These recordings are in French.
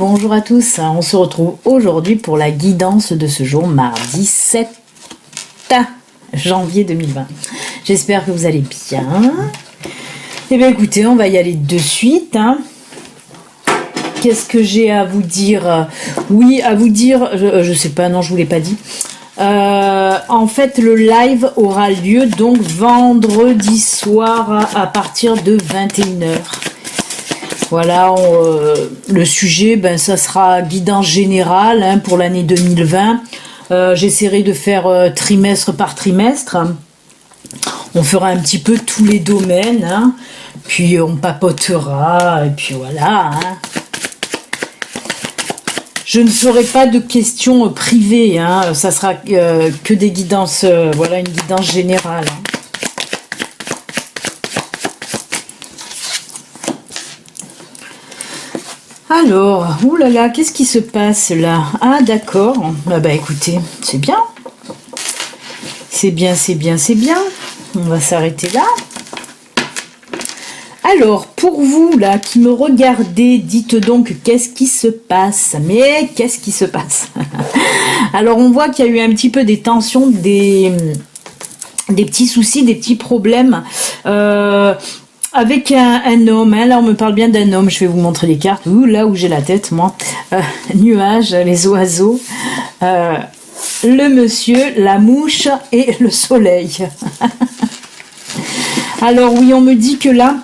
bonjour à tous, on se retrouve aujourd'hui pour la guidance de ce jour, mardi 7 janvier 2020. J'espère que vous allez bien. Eh bien écoutez, on va y aller de suite. Qu'est-ce que j'ai à vous dire? Oui, à vous dire, je sais pas, non, je vous l'ai pas dit. En fait, le live aura lieu donc vendredi soir à partir de 21h. Voilà, le sujet, ça sera guidance générale pour l'année 2020. J'essaierai de faire trimestre par trimestre. On fera un petit peu tous les domaines, puis on papotera, et puis voilà. Je ne ferai pas de questions privées, ça sera que des guidances, voilà, une guidance générale. Alors, oulala, qu'est-ce qui se passe là? Ah d'accord, bah écoutez, c'est bien. C'est bien, c'est bien, c'est bien. On va s'arrêter là. Alors, pour vous là, qui me regardez, dites donc qu'est-ce qui se passe? Mais qu'est-ce qui se passe? Alors, on voit qu'il y a eu un petit peu des tensions, des petits soucis, des petits problèmes. Avec un homme, là on me parle bien d'un homme, je vais vous montrer les cartes, là où j'ai la tête moi, nuages, les oiseaux, le monsieur, la mouche et le soleil. Alors oui, on me dit que là,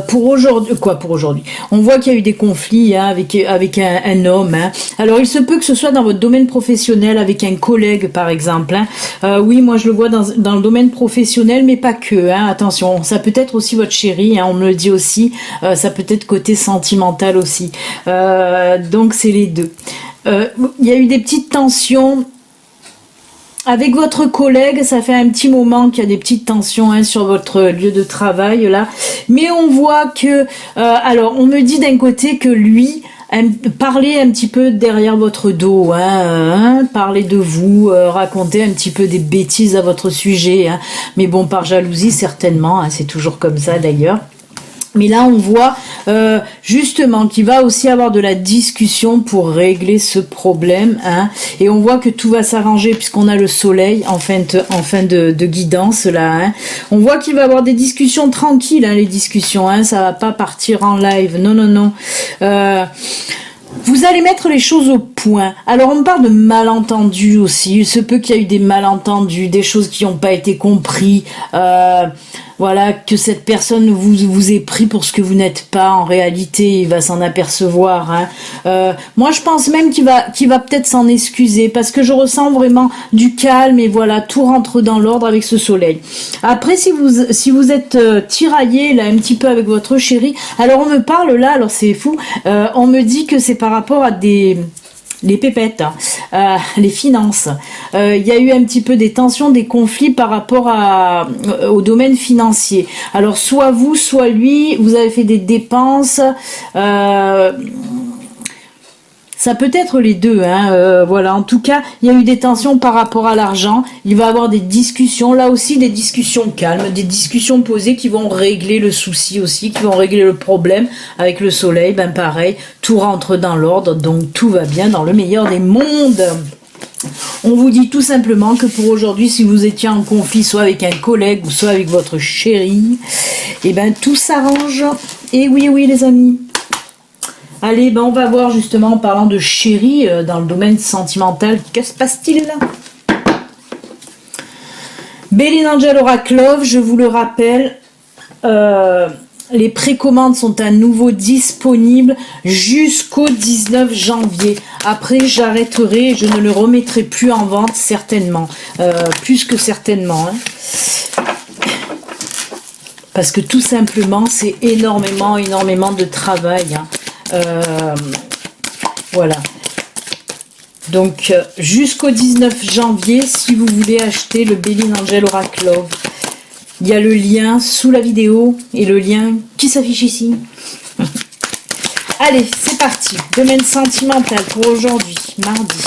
pour aujourd'hui, on voit qu'il y a eu des conflits avec un homme. Alors il se peut que ce soit dans votre domaine professionnel avec un collègue par exemple. Oui, moi je le vois dans le domaine professionnel, mais pas que. Attention, ça peut être aussi votre chéri. On me le dit aussi. Ça peut être côté sentimental aussi. Donc c'est les deux. Il y a eu des petites tensions. Avec votre collègue, ça fait un petit moment qu'il y a des petites tensions sur votre lieu de travail là. Mais on voit que, alors on me dit d'un côté que lui parlait un petit peu derrière votre dos, parler de vous, raconter un petit peu des bêtises à votre sujet. Mais bon, par jalousie certainement, c'est toujours comme ça d'ailleurs. Mais là, on voit justement qu'il va aussi avoir de la discussion pour régler ce problème. Et on voit que tout va s'arranger puisqu'on a le soleil en fin de guidance. Là, On voit qu'il va avoir des discussions tranquilles, les discussions. Ça va pas partir en live. Non, non, non. Vous allez mettre les choses au point. Alors on parle de malentendus aussi. Il se peut qu'il y ait eu des malentendus, des choses qui n'ont pas été comprises. Voilà, que cette personne vous ait pris pour ce que vous n'êtes pas. En réalité, il va s'en apercevoir. Moi, je pense même qu'il va peut-être s'en excuser parce que je ressens vraiment du calme et voilà, tout rentre dans l'ordre avec ce soleil. Après, si vous êtes tiraillé là un petit peu avec votre chéri, alors on me parle là, alors c'est fou, on me dit que c'est par rapport à les pépettes, les finances. Il y a eu un petit peu des tensions, des conflits par rapport au domaine financier. Alors soit vous, soit lui, vous avez fait des dépenses. Ça peut être les deux, voilà. En tout cas, il y a eu des tensions par rapport à l'argent. Il va y avoir des discussions, là aussi des discussions calmes, des discussions posées qui vont régler le souci aussi, qui vont régler le problème. Avec le soleil, pareil, tout rentre dans l'ordre, donc tout va bien dans le meilleur des mondes. On vous dit tout simplement que pour aujourd'hui, si vous étiez en conflit, soit avec un collègue ou soit avec votre chéri, tout s'arrange. Et oui, oui les amis. Allez, on va voir justement en parlant de chéri dans le domaine sentimental. Que se passe-t-il là? Béline Angel Oracle Love, je vous le rappelle, les précommandes sont à nouveau disponibles jusqu'au 19 janvier. Après, j'arrêterai, je ne le remettrai plus en vente certainement, plus que certainement. Parce que tout simplement, c'est énormément de travail. Voilà. Donc, jusqu'au 19 janvier, si vous voulez acheter le Béline Angel Oracle Love, il y a le lien sous la vidéo et le lien qui s'affiche ici. Allez, c'est parti. Domaine sentimental pour aujourd'hui, mardi.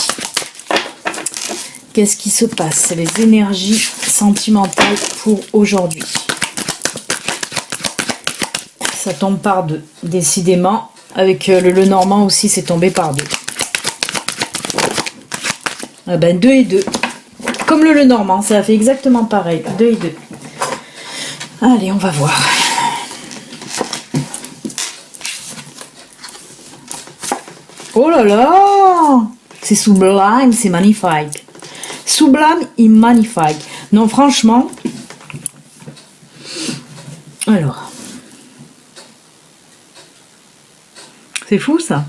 Qu'est-ce qui se passe? Les énergies sentimentales pour aujourd'hui. Ça tombe par deux, décidément. avec le Lenormand aussi, c'est tombé par 2. Ah ben 2 et 2. Comme le Lenormand, ça a fait exactement pareil. 2 et 2. Allez, on va voir. Oh là là! C'est sublime, c'est magnifique. Sublime et magnifique. Non, franchement. Alors. C'est fou ça.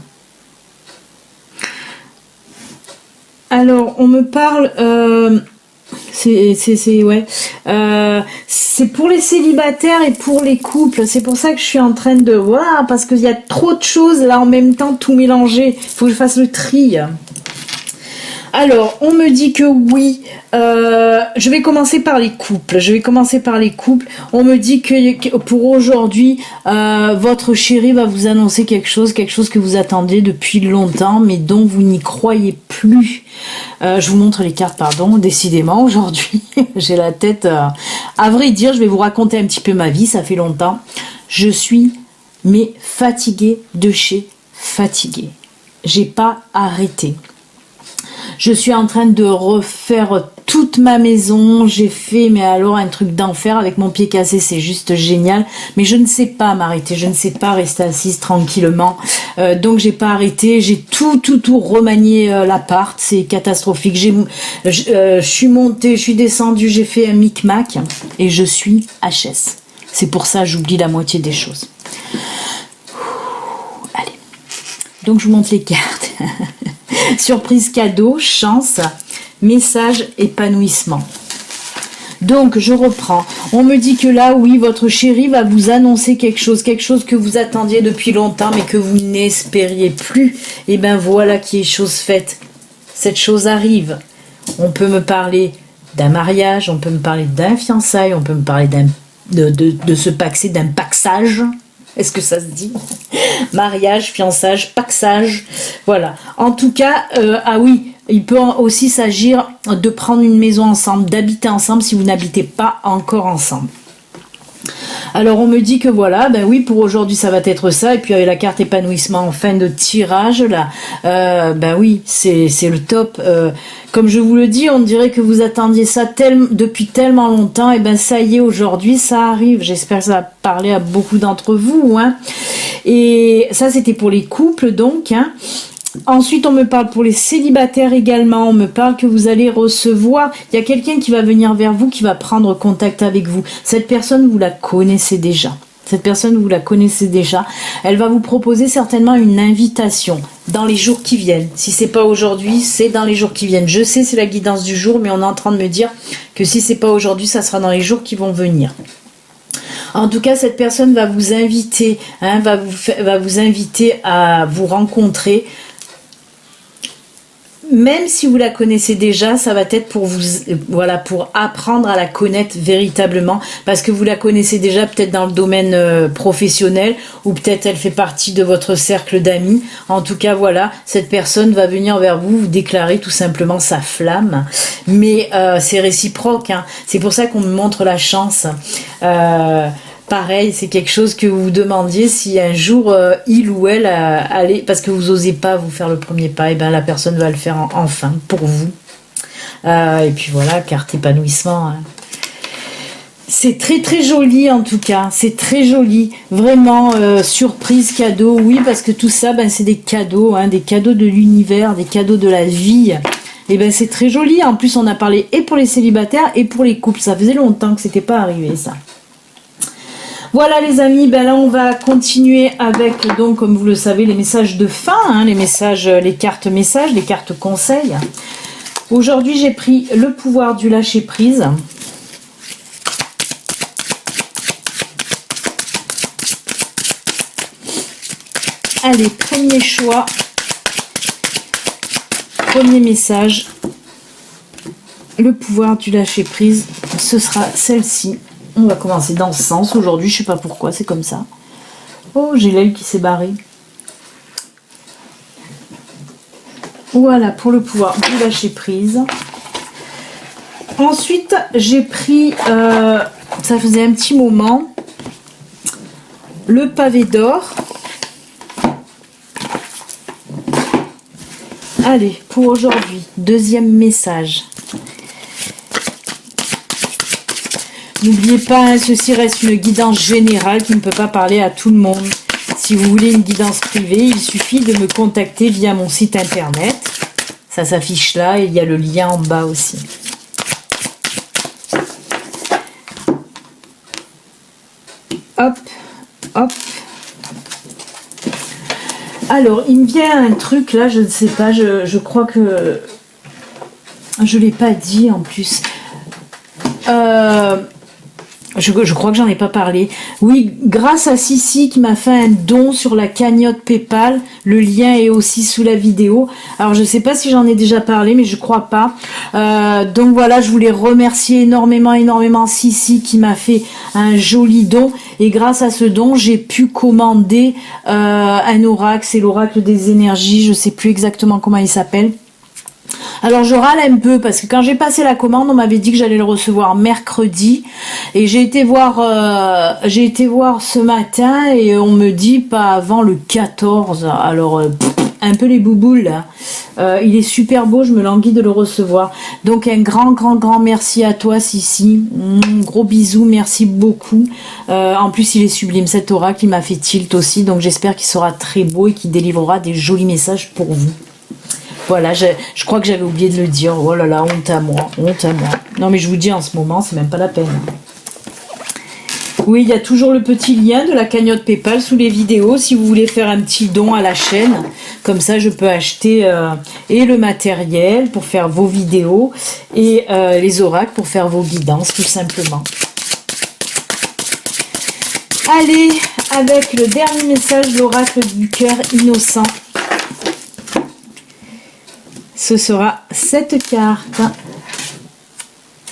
Alors, on me parle. C'est pour les célibataires et pour les couples. C'est pour ça que je suis en train de voir, parce qu'il y a trop de choses là en même temps, tout mélangé. Il faut que je fasse le tri. Alors, on me dit que oui. Je vais commencer par les couples. On me dit que pour aujourd'hui, votre chéri va vous annoncer quelque chose que vous attendiez depuis longtemps, mais dont vous n'y croyez plus. Je vous montre les cartes, pardon. Décidément, aujourd'hui, j'ai la tête... À vrai dire, je vais vous raconter un petit peu ma vie. Ça fait longtemps. Je suis, mais fatiguée de chez fatiguée. J'ai pas arrêté. Je suis en train de refaire toute ma maison. J'ai fait, mais alors, un truc d'enfer avec mon pied cassé. C'est juste génial. Mais je ne sais pas m'arrêter. Je ne sais pas rester assise tranquillement. Donc, j'ai pas arrêté. J'ai tout remanié l'appart. C'est catastrophique. Je suis montée, je suis descendue. J'ai fait un micmac. Et je suis HS. C'est pour ça que j'oublie la moitié des choses. Allez. Donc, je vous montre les cartes. Surprise cadeau, chance, message, épanouissement. Donc, je reprends. On me dit que là, oui, votre chéri va vous annoncer quelque chose que vous attendiez depuis longtemps, mais que vous n'espériez plus. Et ben voilà qui est chose faite. Cette chose arrive. On peut me parler d'un mariage, on peut me parler d'un fiançailles, on peut me parler de se paxer, d'un paxage. Est-ce que ça se dit? Mariage, fiançage, paxage. Voilà. En tout cas, ah oui, il peut aussi s'agir de prendre une maison ensemble, d'habiter ensemble si vous n'habitez pas encore ensemble. Alors on me dit que voilà, ben oui, pour aujourd'hui ça va être ça. Et puis avec la carte épanouissement en fin de tirage là, ben oui, c'est le top. Comme je vous le dis, on dirait que vous attendiez ça depuis tellement longtemps. Et ben ça y est, aujourd'hui ça arrive. J'espère que ça va parler à beaucoup d'entre vous, hein. Et ça c'était pour les couples donc, hein. Ensuite, on me parle pour les célibataires également. On me parle que vous allez recevoir. Il y a quelqu'un qui va venir vers vous, qui va prendre contact avec vous. Cette personne, vous la connaissez déjà. Elle va vous proposer certainement une invitation dans les jours qui viennent. Si c'est pas aujourd'hui, c'est dans les jours qui viennent. Je sais, c'est la guidance du jour, mais on est en train de me dire que si c'est pas aujourd'hui, ça sera dans les jours qui vont venir. En tout cas, cette personne va vous inviter, hein, va vous inviter à vous rencontrer. Même si vous la connaissez déjà, ça va être pour vous, voilà, pour apprendre à la connaître véritablement, parce que vous la connaissez déjà peut-être dans le domaine professionnel, ou peut-être elle fait partie de votre cercle d'amis. En tout cas, voilà, cette personne va venir vers vous, vous déclarer tout simplement sa flamme, mais c'est réciproque, hein. C'est pour ça qu'on me montre la chance. Pareil, c'est quelque chose que vous vous demandiez si un jour il ou elle allait, parce que vous osez pas vous faire le premier pas, et ben la personne va le faire enfin pour vous. Et puis voilà, carte épanouissement. Hein. C'est très très joli en tout cas, c'est très joli, vraiment surprise, cadeau, oui, parce que tout ça, ben c'est des cadeaux, hein, des cadeaux de l'univers, des cadeaux de la vie. Et ben c'est très joli. En plus, on a parlé et pour les célibataires et pour les couples. Ça faisait longtemps que c'était pas arrivé ça. Voilà les amis, ben là on va continuer avec, donc comme vous le savez, les messages de fin, hein, les cartes messages, les cartes conseils. Aujourd'hui j'ai pris le pouvoir du lâcher prise. Allez, premier choix, premier message, le pouvoir du lâcher prise, ce sera celle-ci. On va commencer dans ce sens aujourd'hui, je sais pas pourquoi, c'est comme ça. Oh, j'ai l'œil qui s'est barré. Voilà, pour le pouvoir du lâcher prise. Ensuite, j'ai pris, ça faisait un petit moment, le pavé d'or. Allez, pour aujourd'hui, deuxième message. N'oubliez pas, hein, ceci reste une guidance générale qui ne peut pas parler à tout le monde. Si vous voulez une guidance privée, il suffit de me contacter via mon site internet. Ça s'affiche là et il y a le lien en bas aussi. Hop, hop. Alors, il me vient un truc là, je ne sais pas, je crois que je ne l'ai pas dit en plus. Je crois que j'en ai pas parlé. Oui, grâce à Sissi qui m'a fait un don sur la cagnotte PayPal. Le lien est aussi sous la vidéo. Alors je sais pas si j'en ai déjà parlé, mais je crois pas. Donc voilà, je voulais remercier énormément Sissi qui m'a fait un joli don. Et grâce à ce don, j'ai pu commander un oracle. C'est l'oracle des énergies. Je sais plus exactement comment il s'appelle. Alors je râle un peu parce que quand j'ai passé la commande, on m'avait dit que j'allais le recevoir mercredi et j'ai été voir ce matin et on me dit pas avant le 14. Alors un peu les bouboules là. Il est super beau, je me languis de le recevoir. Donc un grand merci à toi Sissi. Gros bisous, merci beaucoup. En plus il est sublime cet oracle, il m'a fait tilt aussi, donc j'espère qu'il sera très beau et qu'il délivrera des jolis messages pour vous. Voilà, je crois que j'avais oublié de le dire. Oh là là, honte à moi, honte à moi. Non mais je vous dis en ce moment, c'est même pas la peine. Oui, il y a toujours le petit lien de la cagnotte PayPal sous les vidéos si vous voulez faire un petit don à la chaîne. Comme ça, je peux acheter et le matériel pour faire vos vidéos et les oracles pour faire vos guidances, tout simplement. Allez, avec le dernier message, l'oracle du cœur innocent. Ce sera cette carte.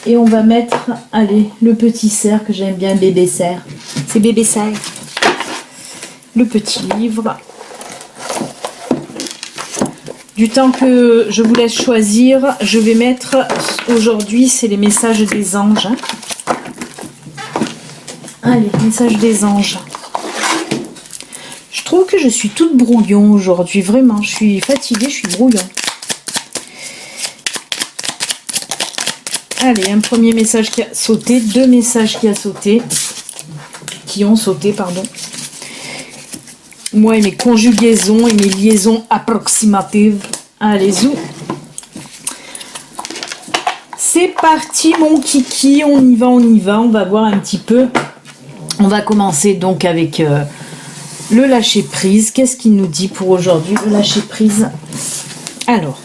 Et on va mettre, allez, le petit cerf que j'aime bien, bébé cerf. C'est bébé cerf. Le petit livre. Du temps que je vous laisse choisir, je vais mettre, aujourd'hui, c'est les messages des anges. Allez, messages des anges. Je trouve que je suis toute brouillon aujourd'hui, vraiment. Je suis fatiguée, je suis brouillon. Allez, un premier message qui a sauté, deux messages qui ont sauté, pardon. Moi et mes conjugaisons et mes liaisons approximatives. Allez, zou. C'est parti, mon kiki, on y va, on va voir un petit peu. On va commencer donc avec le lâcher prise. Qu'est-ce qu'il nous dit pour aujourd'hui, le lâcher prise? Alors.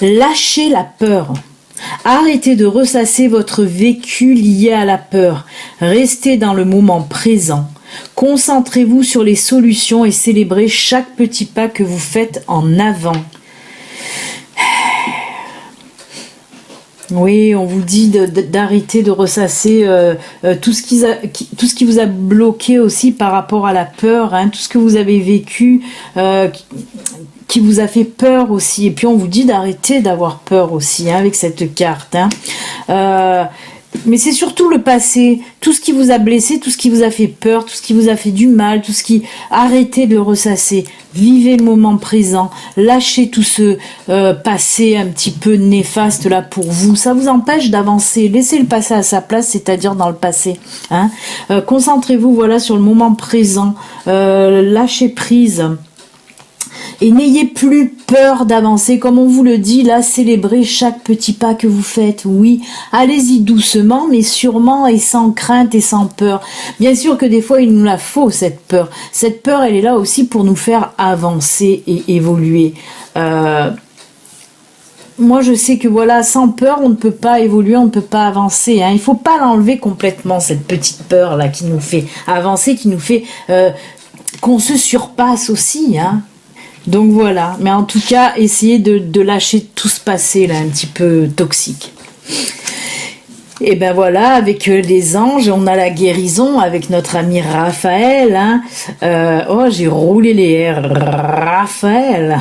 Lâchez la peur. Arrêtez de ressasser votre vécu lié à la peur. Restez dans le moment présent. Concentrez-vous sur les solutions et célébrez chaque petit pas que vous faites en avant. Oui, on vous dit d'arrêter de ressasser tout ce qui vous a bloqué aussi par rapport à la peur, hein, tout ce que vous avez vécu qui vous a fait peur aussi. Et puis on vous dit d'arrêter d'avoir peur aussi, hein, avec cette carte. Hein. Mais c'est surtout le passé, tout ce qui vous a blessé, tout ce qui vous a fait peur, tout ce qui vous a fait du mal, tout ce qui... Arrêtez de le ressasser, vivez le moment présent, lâchez tout ce passé un petit peu néfaste là pour vous, ça vous empêche d'avancer, laissez le passé à sa place, c'est-à-dire dans le passé. Hein. Concentrez-vous voilà sur le moment présent, lâchez prise. Et n'ayez plus peur d'avancer, comme on vous le dit, là, célébrez chaque petit pas que vous faites, oui. Allez-y doucement, mais sûrement et sans crainte et sans peur. Bien sûr que des fois, il nous la faut, cette peur. Cette peur, elle est là aussi pour nous faire avancer et évoluer. Moi, je sais que voilà, sans peur, on ne peut pas évoluer, on ne peut pas avancer. Hein. Il ne faut pas l'enlever complètement, cette petite peur-là, qui nous fait avancer, qui nous fait qu'on se surpasse aussi, hein. Donc voilà, mais en tout cas, essayez de lâcher tout ce passé là, un petit peu toxique. Et ben voilà, avec les anges, on a la guérison avec notre ami Raphaël. Hein. Oh, j'ai roulé les R. Raphaël.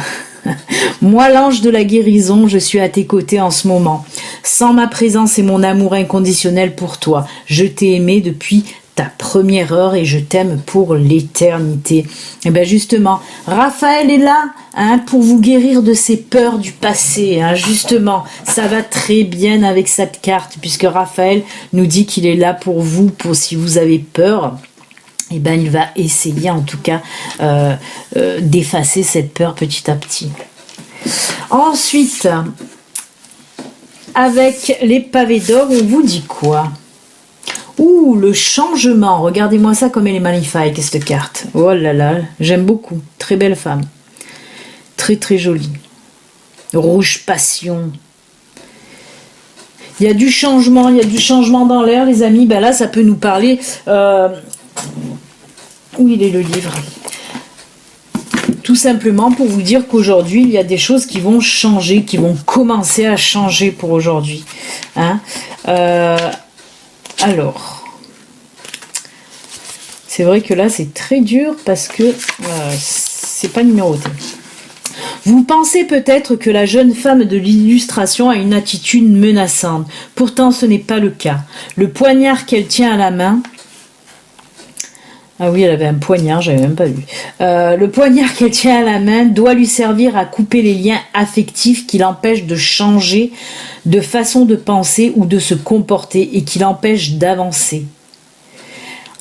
Moi, l'ange de la guérison, je suis à tes côtés en ce moment. Sans ma présence et mon amour inconditionnel pour toi, je t'ai aimé depuis ta première heure et je t'aime pour l'éternité. Et bien justement, Raphaël est là pour vous guérir de ces peurs du passé. Justement, ça va très bien avec cette carte puisque Raphaël nous dit qu'il est là pour vous, pour si vous avez peur. Et ben il va essayer en tout cas d'effacer cette peur petit à petit. Ensuite, avec les pavés d'or, on vous dit quoi? Ouh, le changement. Regardez-moi ça comme elle est magnifique, cette carte. Oh là là, j'aime beaucoup. Très belle femme. Très très jolie. Rouge passion. Il y a du changement dans l'air, les amis. Ben là, ça peut nous parler... Où il est le livre? Tout simplement pour vous dire qu'aujourd'hui, il y a des choses qui vont changer, qui vont commencer à changer pour aujourd'hui. Alors, c'est vrai que là, c'est très dur parce que c'est pas numéroté. Vous pensez peut-être que la jeune femme de l'illustration a une attitude menaçante. Pourtant, ce n'est pas le cas. Le poignard qu'elle tient à la main... Ah oui, elle avait un poignard, j'avais même pas vu. Le poignard qu'elle tient à la main doit lui servir à couper les liens affectifs qui l'empêchent de changer de façon de penser ou de se comporter et qui l'empêchent d'avancer.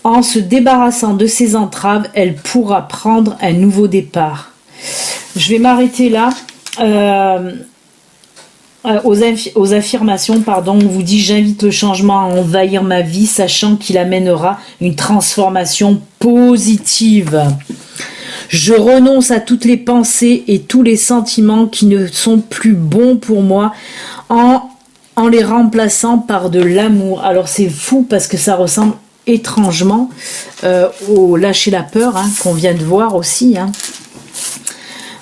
En se débarrassant de ses entraves, elle pourra prendre un nouveau départ. Je vais m'arrêter là. Aux affirmations, on vous dit « J'invite le changement à envahir ma vie, sachant qu'il amènera une transformation positive. Je renonce à toutes les pensées et tous les sentiments qui ne sont plus bons pour moi en les remplaçant par de l'amour. » Alors c'est fou parce que ça ressemble étrangement au lâcher la peur qu'on vient de voir aussi.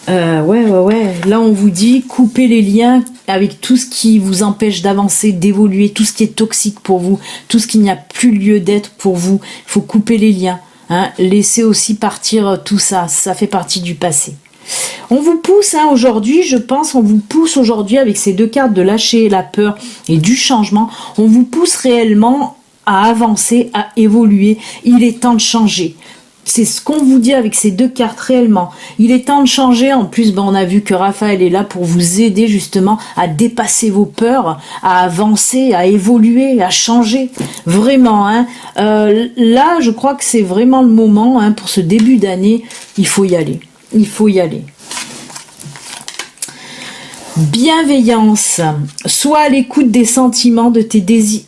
Ouais. Là, on vous dit couper les liens avec tout ce qui vous empêche d'avancer, d'évoluer, tout ce qui est toxique pour vous, tout ce qui n'y a plus lieu d'être pour vous. Il faut couper les liens. Laissez aussi partir tout ça. Ça fait partie du passé. On vous pousse aujourd'hui, je pense, on vous pousse aujourd'hui avec ces deux cartes de lâcher la peur et du changement. On vous pousse réellement à avancer, à évoluer. Il est temps de changer. C'est ce qu'on vous dit avec ces deux cartes réellement. Il est temps de changer. En plus, on a vu que Raphaël est là pour vous aider justement à dépasser vos peurs, à avancer, à évoluer, à changer. Vraiment. Là, je crois que c'est vraiment le moment pour ce début d'année. Il faut y aller. Il faut y aller. Bienveillance. Sois à l'écoute des sentiments de tes désirs.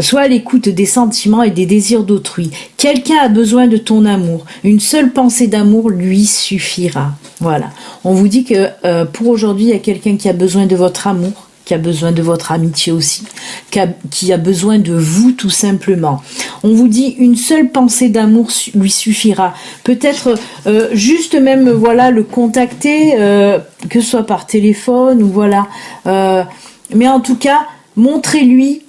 Sois à l'écoute des sentiments et des désirs d'autrui. Quelqu'un a besoin de ton amour. Une seule pensée d'amour lui suffira. Voilà. On vous dit que pour aujourd'hui, il y a quelqu'un qui a besoin de votre amour, qui a besoin de votre amitié aussi, qui a besoin de vous tout simplement. On vous dit une seule pensée d'amour lui suffira. Peut-être juste même le contacter, que ce soit par téléphone ou voilà. Mais en tout cas, montrez-lui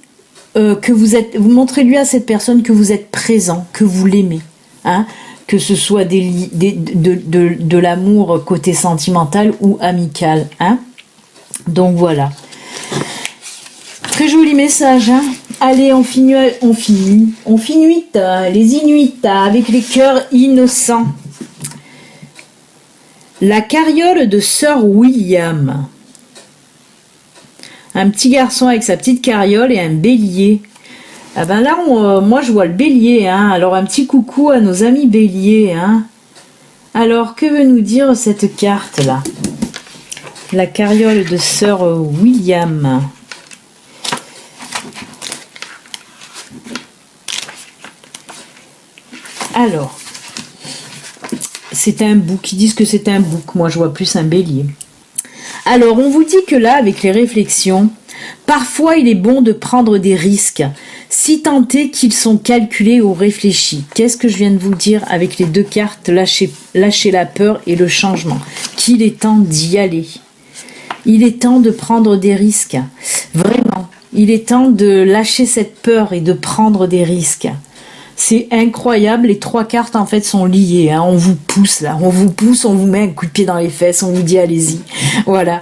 vous montrez-lui à cette personne que vous êtes présent, que vous l'aimez, que ce soit de l'amour côté sentimental ou amical, Donc voilà. Très joli message, Allez, on finit les Inuits avec les cœurs innocents. La carriole de Sir William. Un petit garçon avec sa petite carriole et un bélier. Ah ben là, moi je vois le bélier. Alors un petit coucou à nos amis béliers. Alors, que veut nous dire cette carte-là? La carriole de Sir William. Alors, c'est un bouc. Ils disent que c'est un bouc. Moi, je vois plus un bélier. Alors, on vous dit que là, avec les réflexions, parfois il est bon de prendre des risques, si tant est qu'ils sont calculés ou réfléchis. Qu'est-ce que je viens de vous dire avec les deux cartes, lâcher la peur et le changement? Qu'il est temps d'y aller. Il est temps de prendre des risques. Vraiment. Il est temps de lâcher cette peur et de prendre des risques. C'est incroyable, les trois cartes en fait sont liées, on vous pousse là, on vous pousse, on vous met un coup de pied dans les fesses, on vous dit allez-y, voilà,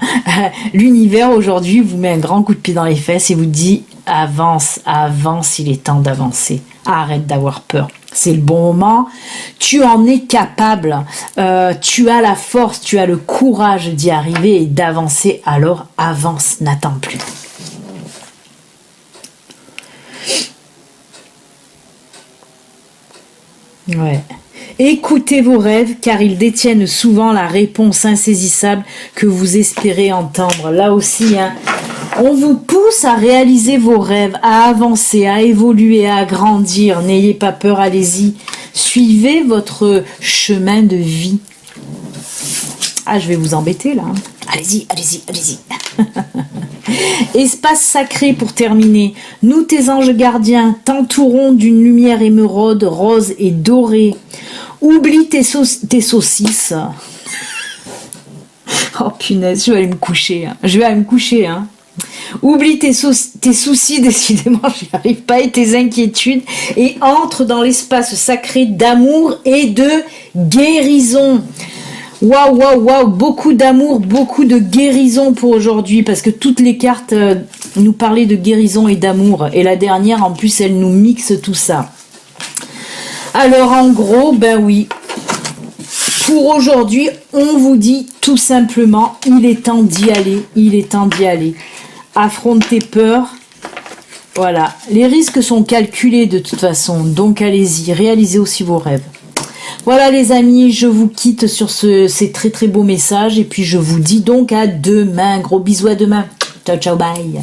l'univers aujourd'hui vous met un grand coup de pied dans les fesses et vous dit avance, il est temps d'avancer, arrête d'avoir peur, c'est le bon moment, tu en es capable, tu as la force, tu as le courage d'y arriver et d'avancer, alors avance, n'attends plus. Ouais. Écoutez vos rêves car ils détiennent souvent la réponse insaisissable que vous espérez entendre. Là aussi, hein, on vous pousse à réaliser vos rêves, à avancer, à évoluer, à grandir. N'ayez pas peur, allez-y. Suivez votre chemin de vie. Ah, je vais vous embêter là. Allez-y, allez-y, allez-y. Espace sacré pour terminer. Nous, tes anges gardiens, t'entourons d'une lumière émeraude, rose et dorée. Oublie tes saucisses. Oh punaise, je vais aller me coucher. Hein. Je vais aller me coucher. Hein. Oublie tes soucis, décidément, j'y arrive pas, et tes inquiétudes, et entre dans l'espace sacré d'amour et de guérison. Waouh, waouh, waouh, beaucoup d'amour, beaucoup de guérison pour aujourd'hui, parce que toutes les cartes nous parlaient de guérison et d'amour, et la dernière, en plus, elle nous mixe tout ça. Alors, en gros, ben oui, pour aujourd'hui, on vous dit tout simplement, il est temps d'y aller, il est temps d'y aller. Affronte tes peurs, voilà, les risques sont calculés de toute façon, donc allez-y, réalisez aussi vos rêves. Voilà les amis, je vous quitte sur ces très très beaux messages et puis je vous dis donc à demain. Gros bisous à demain. Ciao ciao bye.